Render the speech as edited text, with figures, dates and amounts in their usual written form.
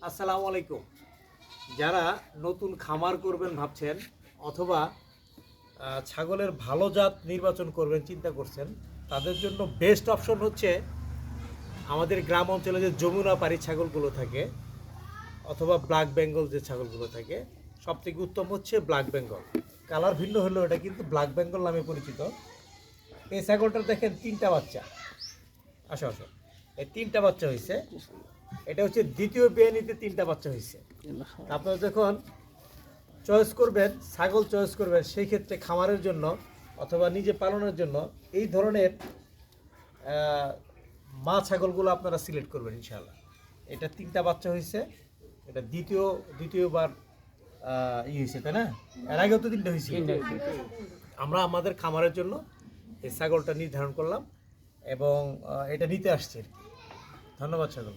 আসসালামু আলাইকুম। যারা নতুন খামার করবেন ভাবছেন অথবা ছাগলের ভালো জাত নির্বাচন করবেন চিন্তা করছেন, তাদের জন্য বেস্ট অপশন হচ্ছে আমাদের গ্রাম অঞ্চলে যে যমুনা পাড়ি ছাগলগুলো থাকে অথবা ব্ল্যাক বেঙ্গল যে ছাগলগুলো থাকে, সবথেকে উত্তম হচ্ছে ব্ল্যাক বেঙ্গল। কালার ভিন্ন হলেও এটা কিন্তু ব্ল্যাক বেঙ্গল নামে পরিচিত। এই ছাগলটার দেখেন 3টা বাচ্চা, আসো আসো, এই 3টা বাচ্চা হয়েছে। এটা হচ্ছে দ্বিতীয় বিয়ানিতে 3টা বাচ্চা হয়েছে। আপনারা যখন চয়েস করবেন, ছাগল চয়েস করবেন, সেই ক্ষেত্রে খামারের জন্য অথবা নিজে পালনের জন্য এই ধরনের মা ছাগলগুলো আপনারা সিলেক্ট করবেন ইনশাআল্লাহ। এটা 3টা বাচ্চা হয়েছে, এটা দ্বিতীয়বার হয়েছে, তাই না? এর আগেও তো 3টা হয়েছে। আমরা আমাদের খামারের জন্য এই ছাগলটা নির্ধারণ করলাম এবং এটা নিতে আসছি। ধন্যবাদ ছাগল।